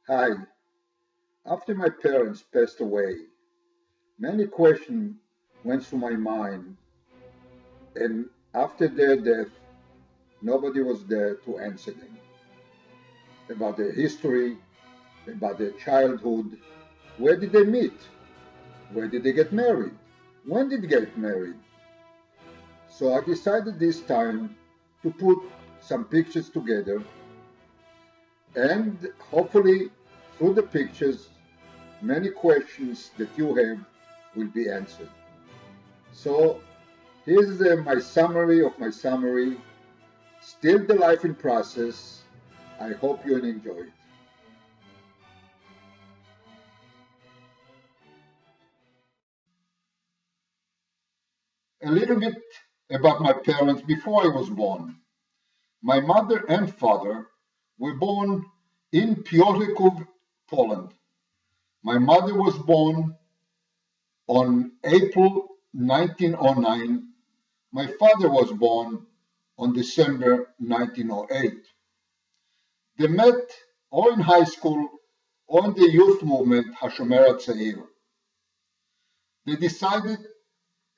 Hi. After my parents passed away, many questions went through my mind, and after their death, nobody was there to answer them. About their history, about their childhood, where did they meet? Where did they get married? When did they get married? So I decided this time to put some pictures together, and hopefully, through the pictures, many questions that you have will be answered. So here's my summary of my summary. Still the life in process. I hope you enjoy it. A little bit about my parents before I was born. My mother and father were born in Piotrków, Poland. My mother was born on April 1909. My father was born on December 1908. They met or in high school or in the youth movement Hashomer HaTzair. They decided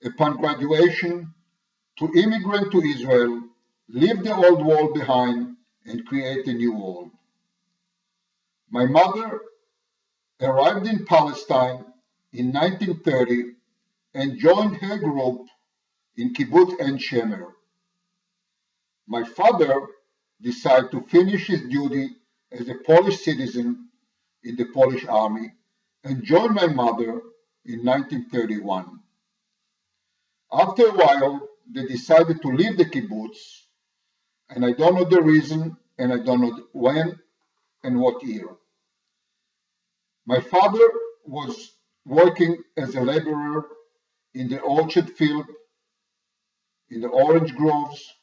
upon graduation to immigrate to Israel, leave the old world behind, and create a new world. My mother arrived in Palestine in 1930 and joined her group in Kibbutz Ein Shemer. My father decided to finish his duty as a Polish citizen in the Polish army and joined my mother in 1931. After a while, they decided to leave the kibbutz, and I don't know the reason, and I don't know when and what year. My father was working as a laborer in the orchard field, in the orange groves,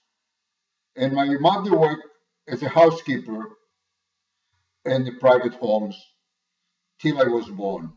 and my mother worked as a housekeeper in the private homes till I was born.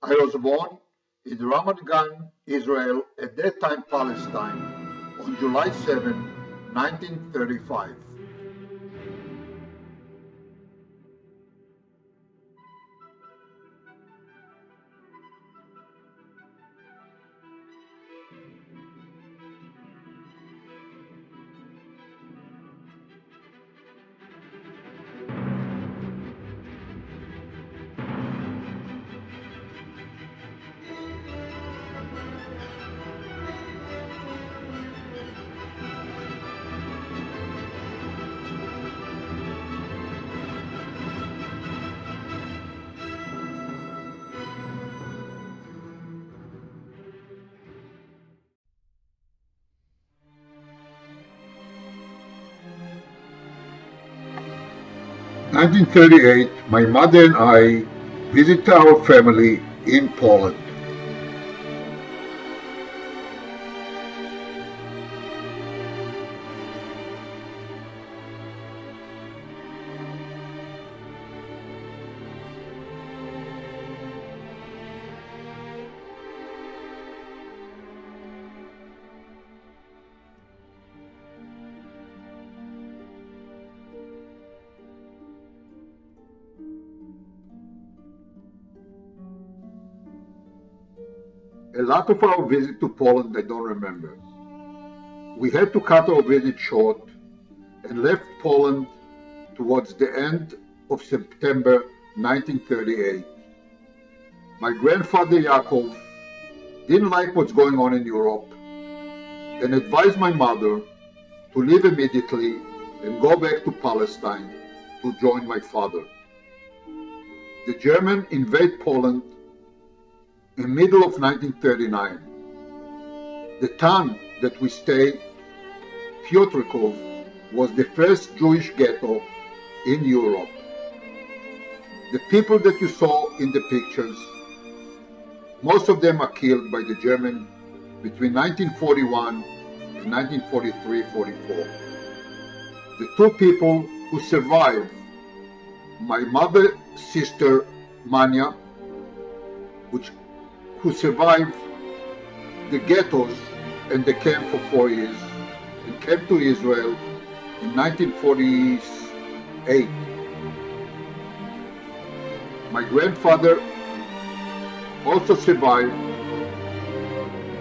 'I was born in Ramat Gan, Israel, at that time Palestine, on July 7, 1935. 1938, my mother and I visited our family in Poland. A lot of our visit to Poland I don't remember. We had to cut our visit short and left Poland towards the end of September 1938. My grandfather Yaakov didn't like what's going on in Europe and advised my mother to leave immediately and go back to Palestine to join my father. The Germans invade Poland in the middle of 1939. The town that we stayed, Piotrków, was the first Jewish ghetto in Europe. The people that you saw in the pictures, most of them are killed by the Germans between 1941 and 1943-44. The two people who survived, my mother's sister Manya, who survived the ghettos and the camp for 4 years and came to Israel in 1948. My grandfather also survived,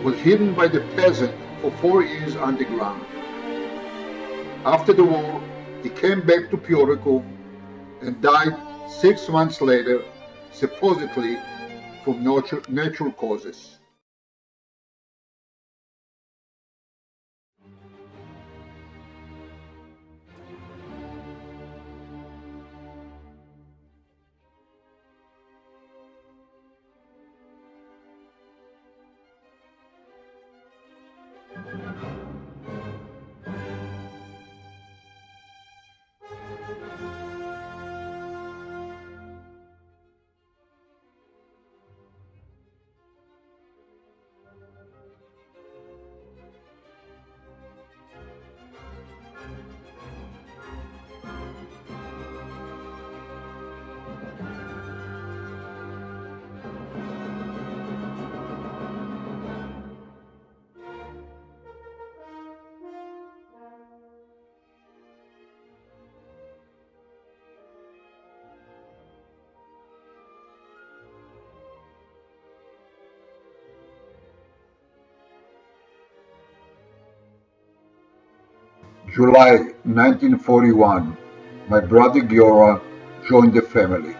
was hidden by the peasant for 4 years underground. After the war, he came back to Piotrków and died 6 months later, supposedly from natural causes. July 1941, my brother Giora joined the family.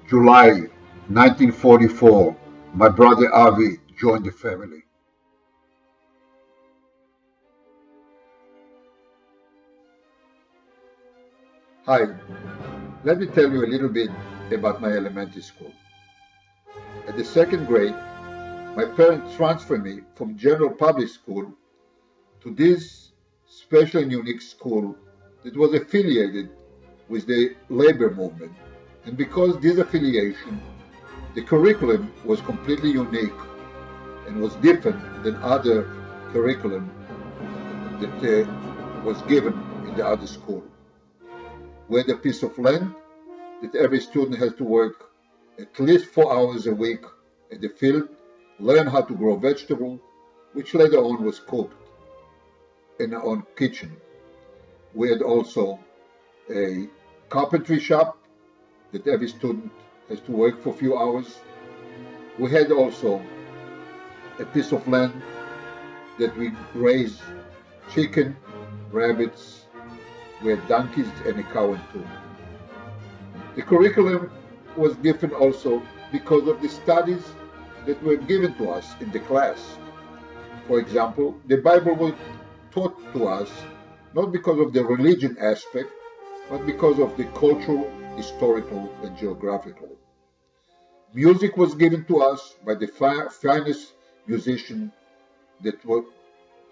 July 1944, my brother Avi joined the family. Hi, let me tell you a little bit about my elementary school. At the second grade, my parents transferred me from general public school to this special and unique school that was affiliated with the labor movement. And because this affiliation, the curriculum was completely unique and was different than other curriculum that was given in the other school. We had a piece of land that every student has to work at least 4 hours a week in the field, learn how to grow vegetables, which later on was cooked in our own kitchen. We had also a carpentry shop that every student has to work for a few hours. We had also a piece of land that we raised chicken, rabbits, we had donkeys and a cow and two. The curriculum was different also because of the studies that were given to us in the class. For example, the Bible was taught to us not because of the religion aspect, but because of the cultural, historical, and geographical. Music was given to us by the finest musicians that were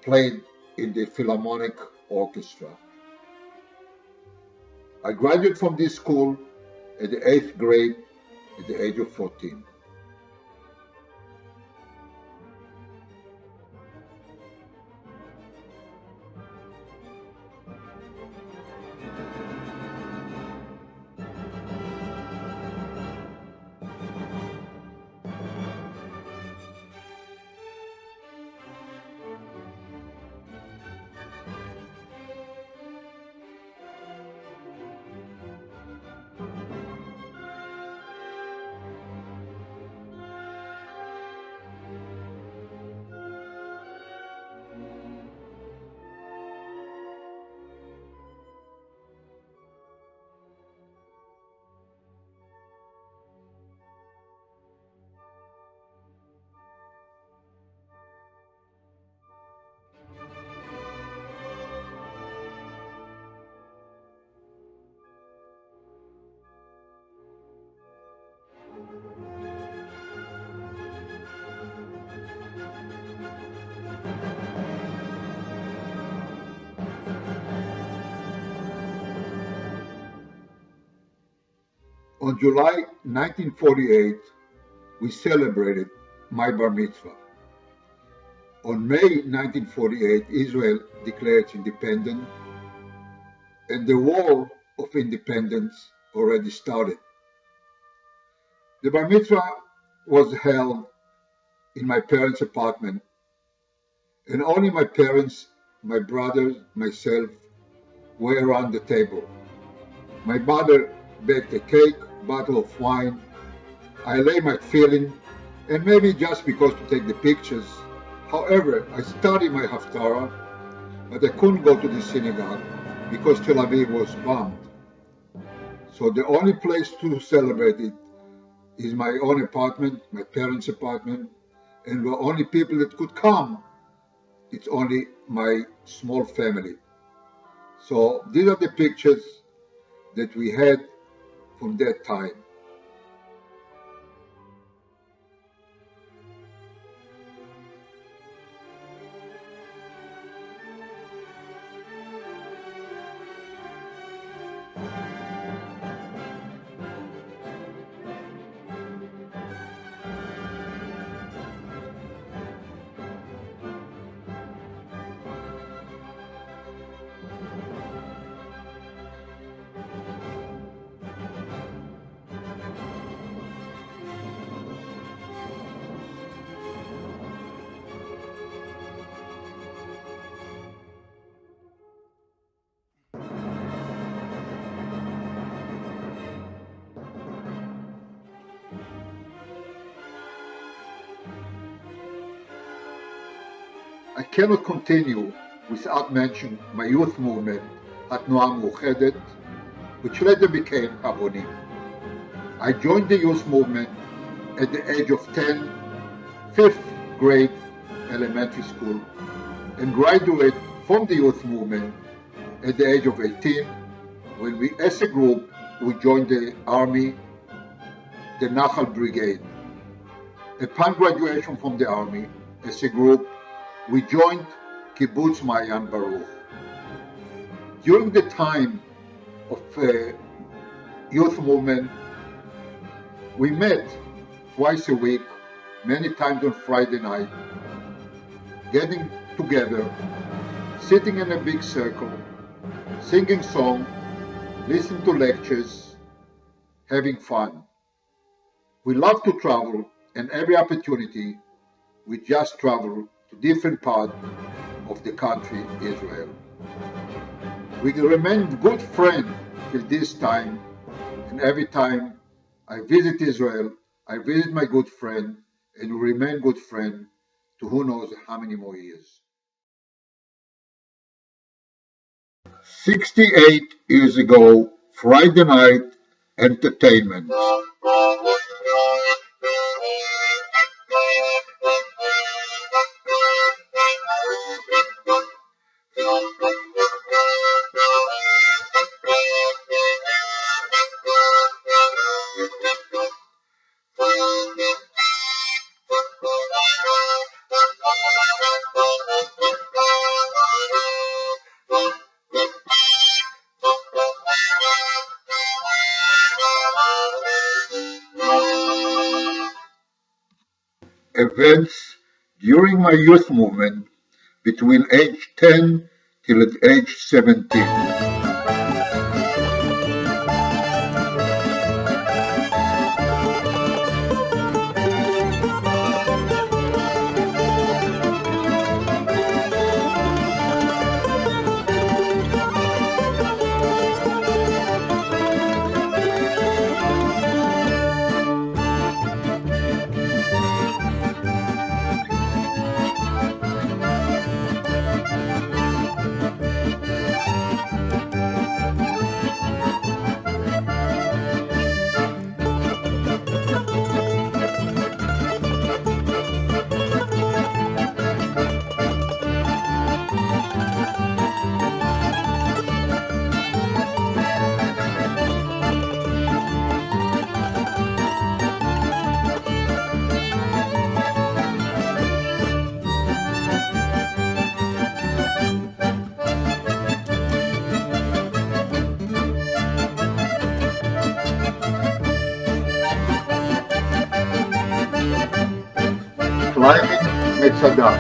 played in the Philharmonic Orchestra. I graduated from this school at the 8th grade at the age of 14. On July 1948, we celebrated my bar mitzvah. On May 1948, Israel declared its independence, and the War of Independence already started. The bar mitzvah was held in my parents' apartment, and only my parents, my brothers, myself were around the table. My mother baked a cake, bottle of wine. I lay my feeling, and maybe just because to take the pictures. However, I studied my Haftarah, but I couldn't go to the synagogue because Tel Aviv was bombed. So the only place to celebrate it is my own apartment, my parents' apartment, and the only people that could come, it's only my small family. So these are the pictures that we had from that time. I cannot continue without mentioning my youth movement, התנועה המאוחדת, which later became Abonim. I joined the youth movement at the age of 10, 5th grade elementary school, and graduated from the youth movement at the age of 18, when we, as a group, we joined the army, the Nachal Brigade. Upon graduation from the army, as a group, we joined Kibbutz Mayan Baruch. During the time of youth movement, we met twice a week, many times on Friday night, getting together, sitting in a big circle, singing songs, listening to lectures, having fun. We love to travel, and every opportunity, we just travel to different parts of the country, Israel. We remained good friends till this time, and every time I visit Israel, I visit my good friend, and we remain good friends to who knows how many more years. 68 years ago, Friday night entertainment. Events during my youth movement between age 10 till age 17. קליימית מצדה.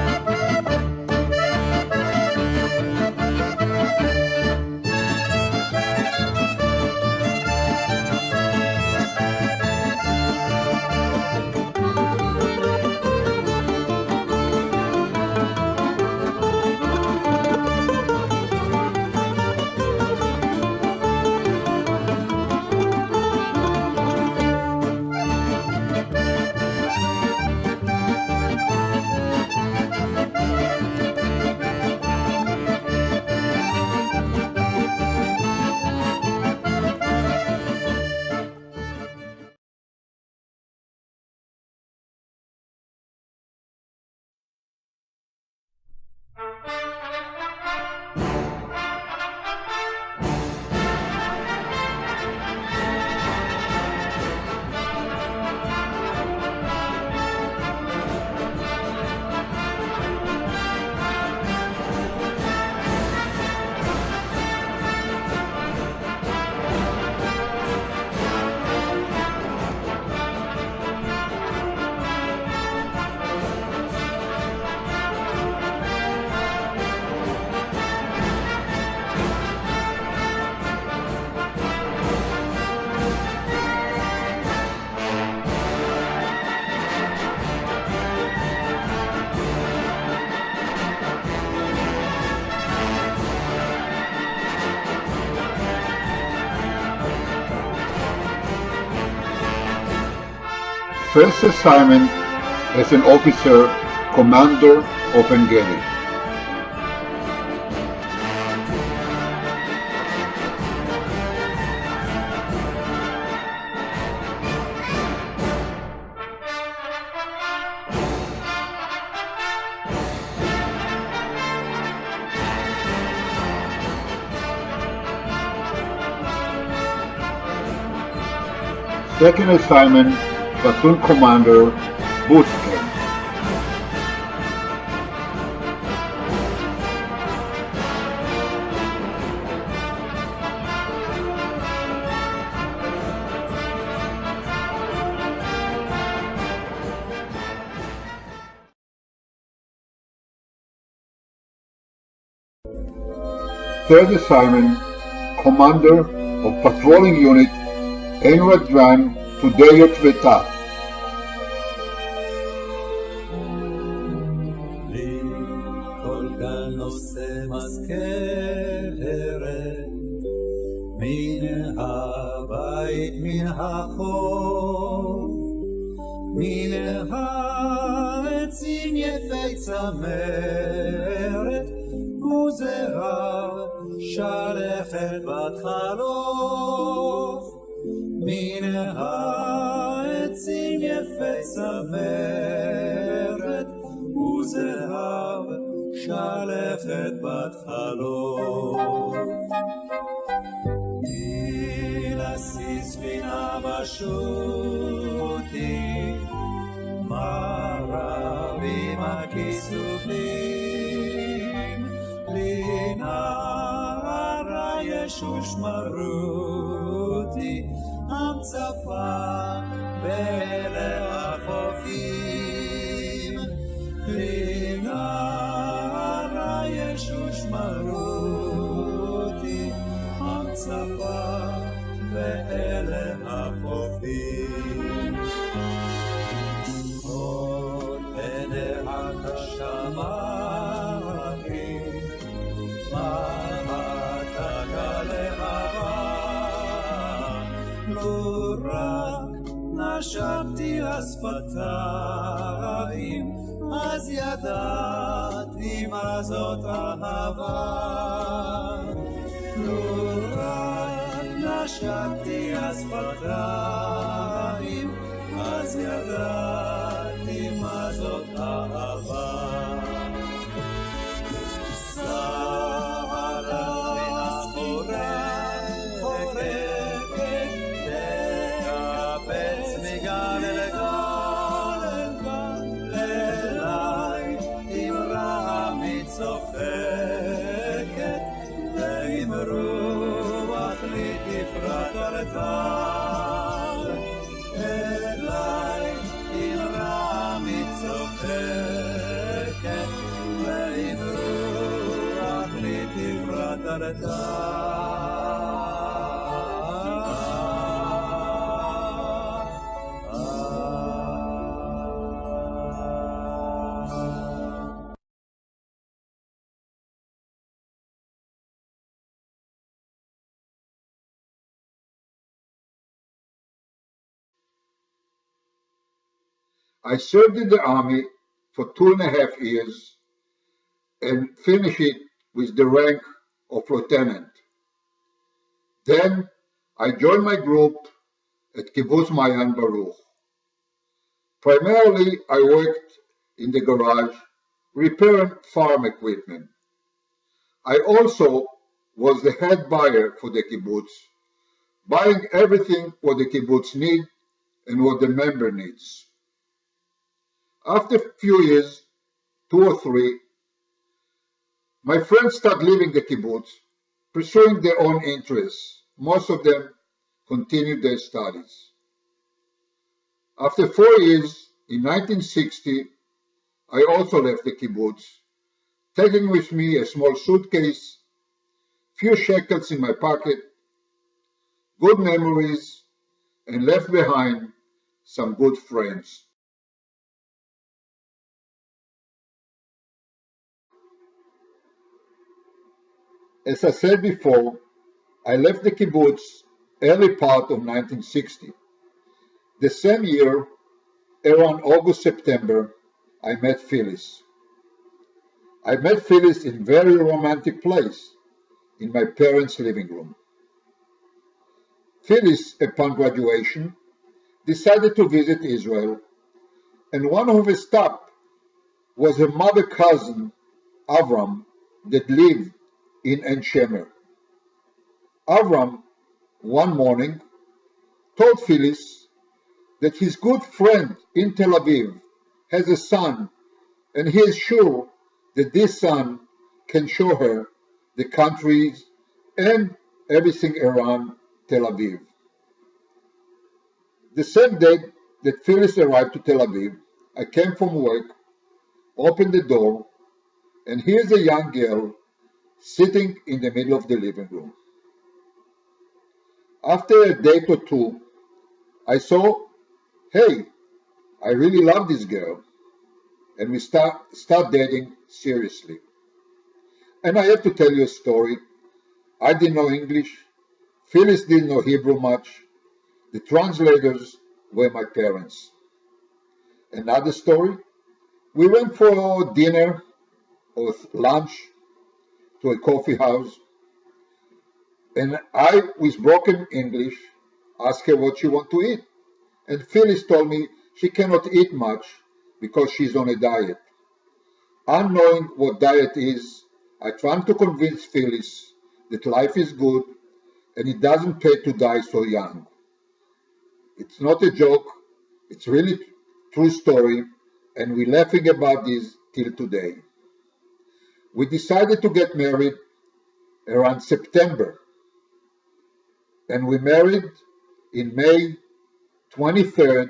First assignment as an officer, commander of Engedi. Second assignment, platoon commander, boot camp. Third assignment, commander of patrolling unit, Ein Radvan to Deyot Veta. מן הבית, מן החוף, מן העצים יפי צמרת, וזרע שלכת בת חלוף. מן העצים יפי צמרת, וזהב שלכת בת חלוף. תנסי ספינה בשוטי, מה רבים הכיסופים, לי נערה ישוש מרותי, המצפה באלה החופים. לי נערה ישוש מרותי, המצפה באלה החופים. כל פניה כשמיים, מהתגה להבה, לו רק נשמתי השפתיים, אז ידעתי מה זאת אהבה. לו רק נשמתי השפתיים, אז ידעתי מה זאת אהבה. סערה חורקת, תקבץ מגל אל גל, אליי אמרה מצוחקת, ועם רוח לי תפרט על טל, אליי אמרה מצוחקת. I served in the Army for 2.5 years and finished it with the rank of lieutenant. Then I joined my group at Kibbutz Mayan Baruch. Primarily, I worked in the garage repairing farm equipment. I also was the head buyer for the kibbutz, buying everything what the kibbutz need and what the member needs. After a few years, 2 or 3, my friends started leaving the kibbutz, pursuing their own interests. Most of them continued their studies. After 4 years, in 1960, I also left the kibbutz, taking with me a small suitcase, few shekels in my pocket, good memories, and left behind some good friends. As I said before, I left the kibbutz early part of 1960. The same year, around August, September, I met Phyllis. I met Phyllis in a very romantic place, in my parents' living room. Phyllis, upon graduation, decided to visit Israel, and one of her stops was her mother cousin, Avram, that lived in En Shemer. Avram, one morning, told Phyllis that his good friend in Tel Aviv has a son, and he is sure that this son can show her the countries and everything around Tel Aviv. The same day that Phyllis arrived to Tel Aviv, I came from work, opened the door, and here's a young girl sitting in the middle of the living room. After a date or two, I saw, hey, I really love this girl, and we start dating seriously. And I have to tell you a story. I didn't know English. Phyllis didn't know Hebrew much. The translators were my parents. Another story, we went for dinner or lunch to a coffee house, and I, with broken English, asked her what she wanted to eat. And Phyllis told me she cannot eat much because she's on a diet. Unknowing what diet is, I tried to convince Phyllis that life is good and it doesn't pay to die so young. It's not a joke, it's really true story, and we're laughing about this till today. We decided to get married around September, and we married in May 23rd,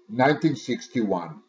1961.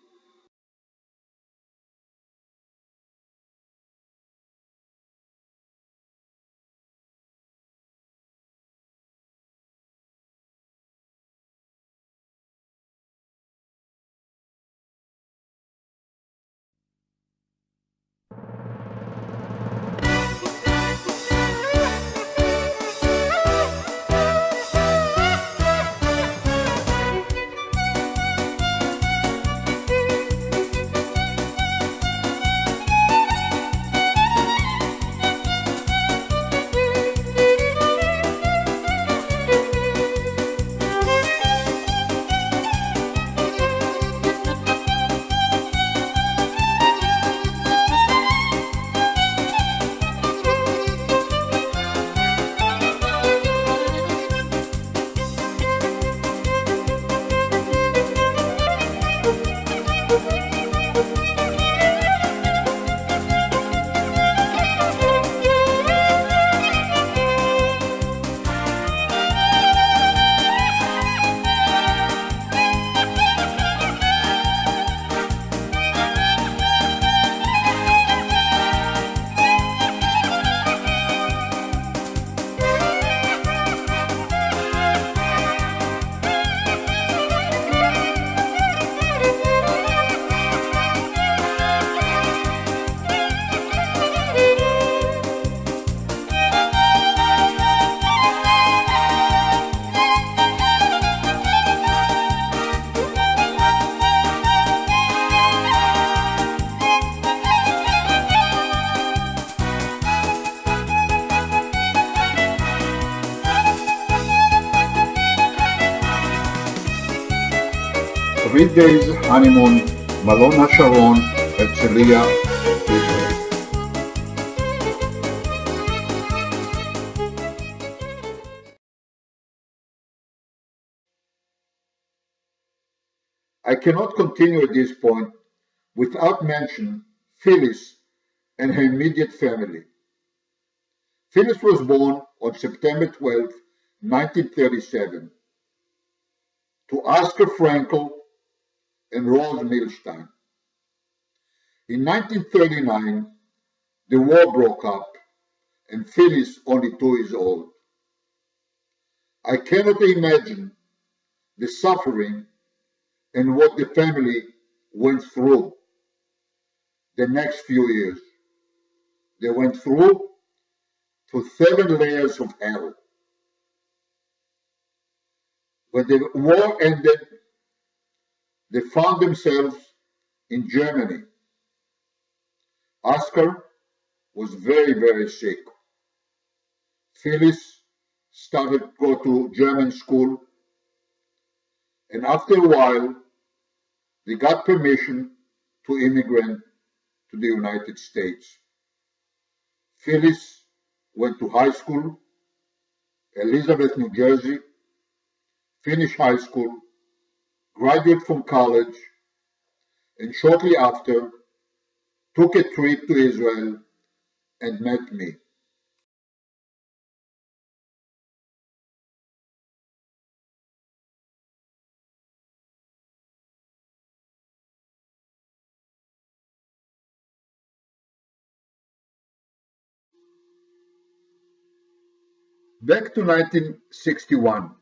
days honeymoon, Malon HaSharon, Herzliya, Israel. I cannot continue at this point without mentioning Phyllis and her immediate family. Phyllis was born on September 12, 1937, to Oscar Frankel and Rose Milstein. In 1939, the war broke up and Phyllis, only 2 years old. I cannot imagine the suffering and what the family went through the next few years. They went through to 7 layers of hell. When the war ended, they found themselves in Germany. Oscar was very, very sick. Phyllis started to go to German school, and after a while, they got permission to immigrate to the United States. Phyllis went to high school, Elizabeth, New Jersey, finished high school, graduated from college, and shortly after, took a trip to Israel and met me. Back to 1961.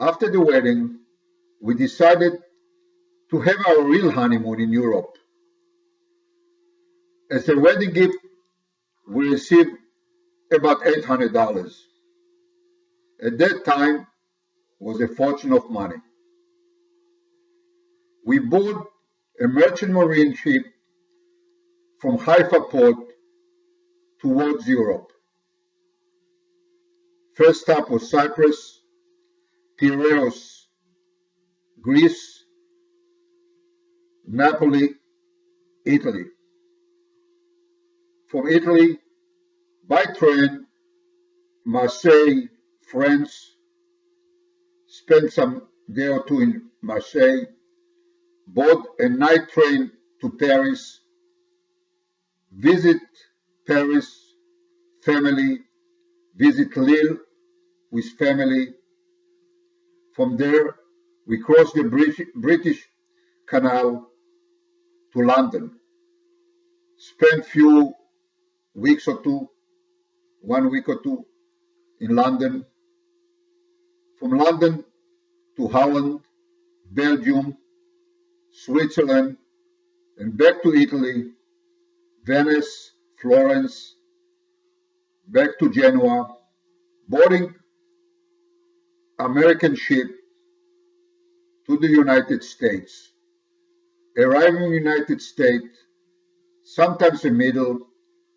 After the wedding, we decided to have our real honeymoon in Europe. As a wedding gift, we received about $800. At that time, was a fortune of money. We bought a merchant marine ship from Haifa port towards Europe. First stop was Cyprus, Piraeus, Greece, Napoli, Italy. From Italy, by train, Marseille, France, spent some day or two in Marseille, bought a night train to Paris, visit Paris, family, visit Lille with family. From there, we crossed the British Canal to London, spent few weeks or two, 1 week or two in London. From London to Holland, Belgium, Switzerland, and back to Italy, Venice, Florence, back to Genoa, boarding American ship to the United States, arriving in the United States sometimes in the middle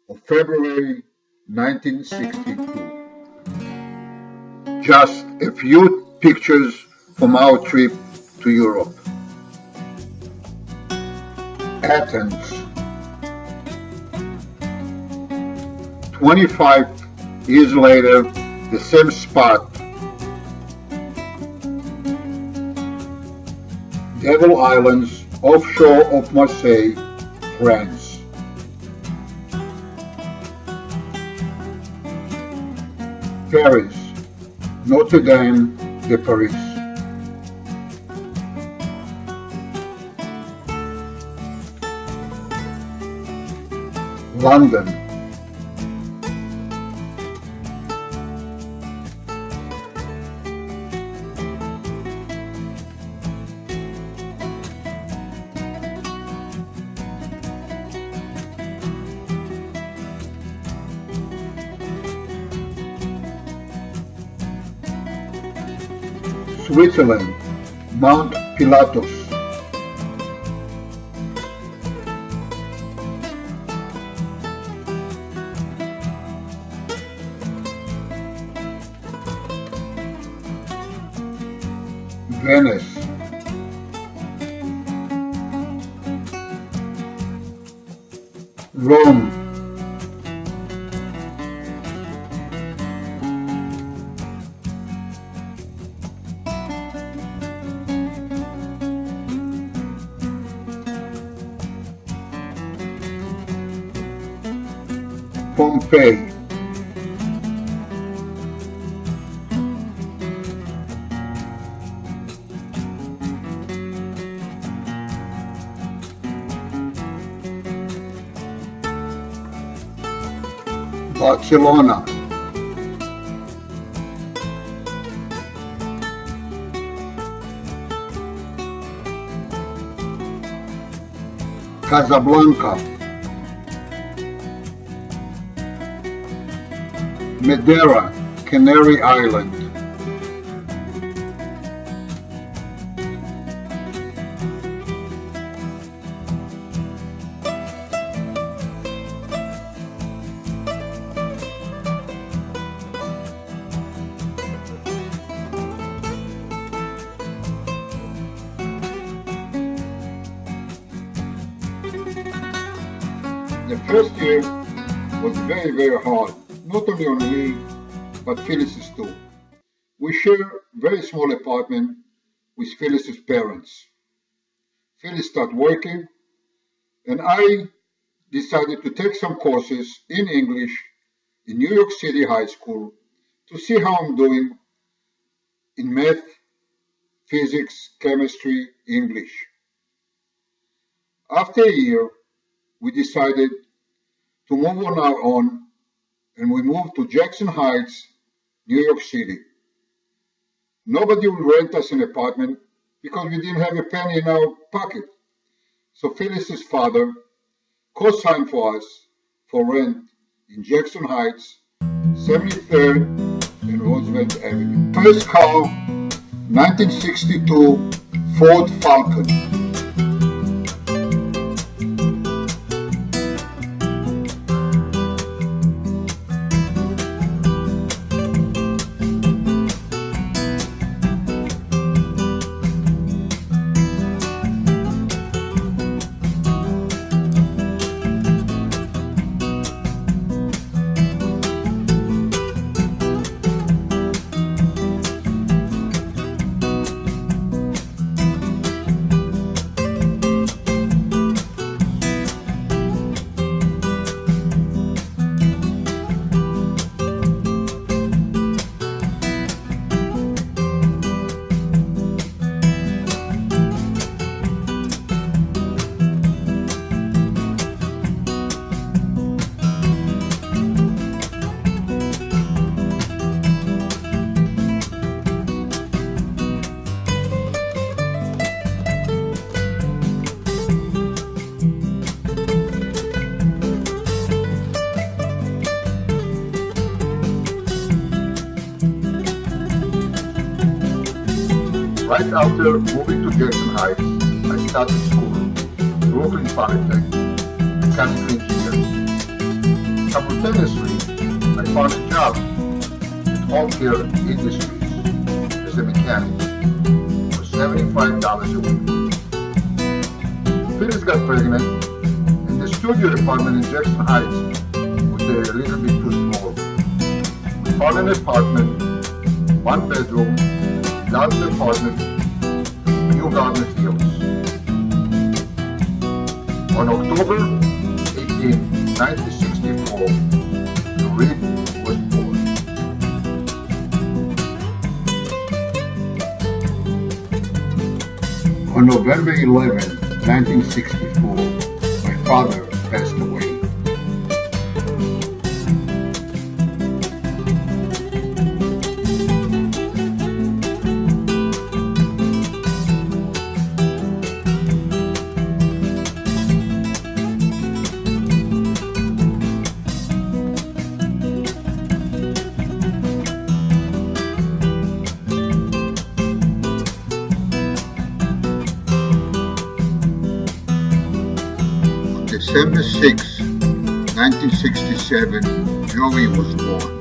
of February 1962. Just a few pictures from our trip to Europe. Athens, 25 years later, the same spot. Devil Islands, offshore of Marseille, France. Paris, Notre Dame de Paris. London, Switzerland, Mount Pilatus. Venice, Rome, Pompeii, Barcelona, Casablanca, Madeira, Canary Island, The first year was very, very hard, not only on me, but Phyllis's too. We share a very small apartment with Phyllis's parents. Phyllis started working, and I decided to take some courses in English in New York City High School to see how I'm doing in math, physics, chemistry, English. After a year, we decided to move on our own, and we moved to Jackson Heights, New York City. Nobody would rent us an apartment because we didn't have a penny in our pocket. So Phyllis's father co-signed for us for rent in Jackson Heights, 73rd and Roosevelt Avenue. First car, 1962 Ford Falcon. Right after moving to Jackson Heights, I started school, Brooklyn Polytech, mechanical engineering. Simultaneously, I found a job at Home Care Industries as a mechanic for $75 a week. Phyllis got pregnant, and the studio apartment in Jackson Heights was a little bit too small. We found an apartment, one bedroom, garden apartment, New Garden Fields. On October 18, 1964, Reed was born. On November 11, 1964, my father passed away. December 6, 1967, Joey was born.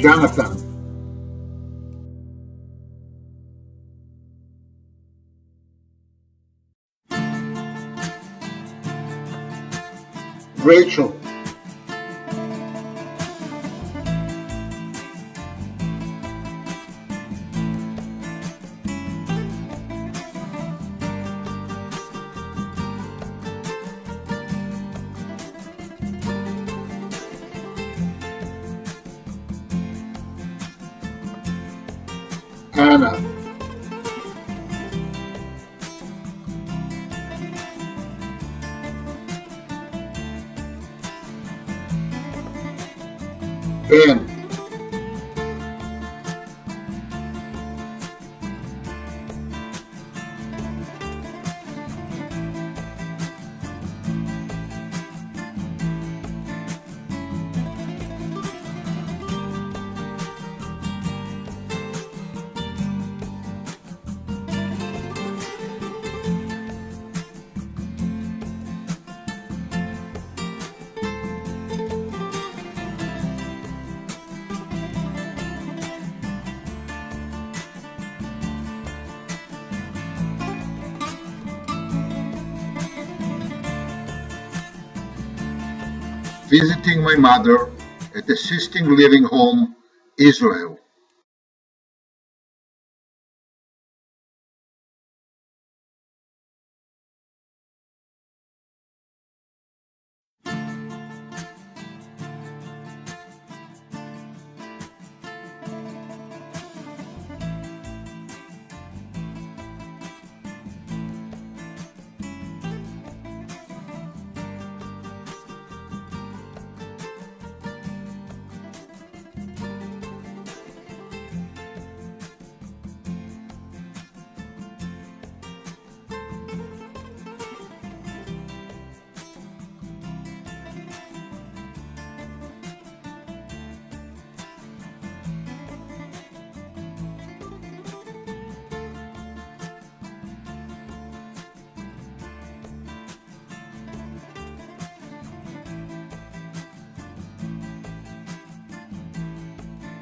Jonathan, Rachel, Anna, Ben, visiting my mother at Assisting Living Home, Israel.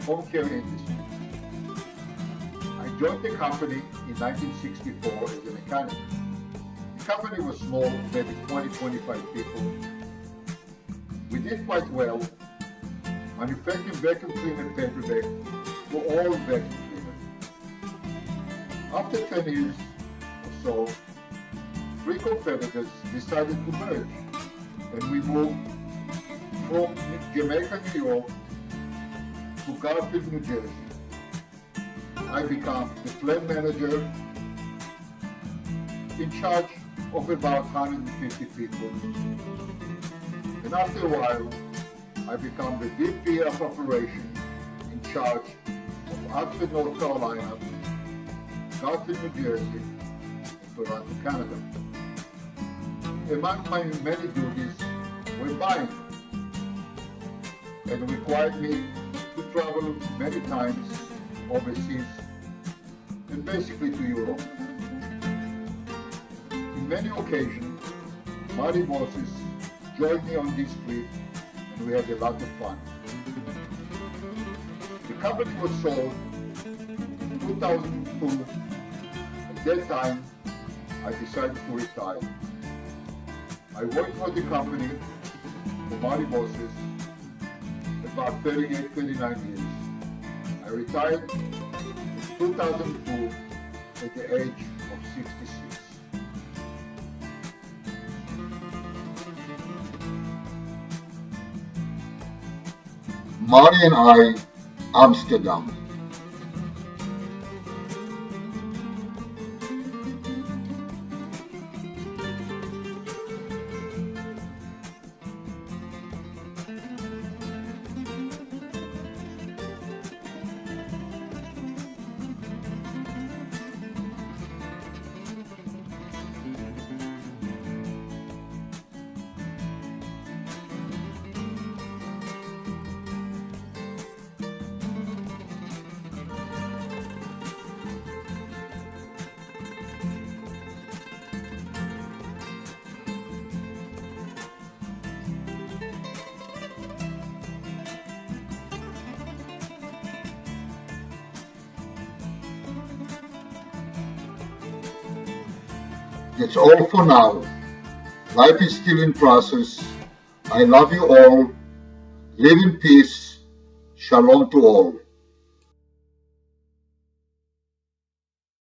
Home care industry. I joined the company in 1964 as a mechanic. The company was small, maybe 20-25 people. We did quite well, manufacturing vacuum cleaner paper bag for all vacuum cleaners. After 10 years or so, 3 competitors decided to merge, and we moved from Jamaica, New York to Garfield, New Jersey. I became the plant manager in charge of about 150 people. And after a while, I became the VP of operations in charge of Oxford, North Carolina, Garfield, New Jersey, and Toronto, Canada. Among my many duties were buying, and required me to travel many times overseas and basically to Europe. In many occasions, Marty bosses joined me on this trip and we had a lot of fun. The company was sold in 2002. At that time, I decided to retire. I worked for the company, for Marty bosses, about 38, 39 years. I retired in 2002 at the age of 66. Marty and I, Amsterdam. That's all for now. Life is still in process. I love you all. Live in peace. Shalom to all.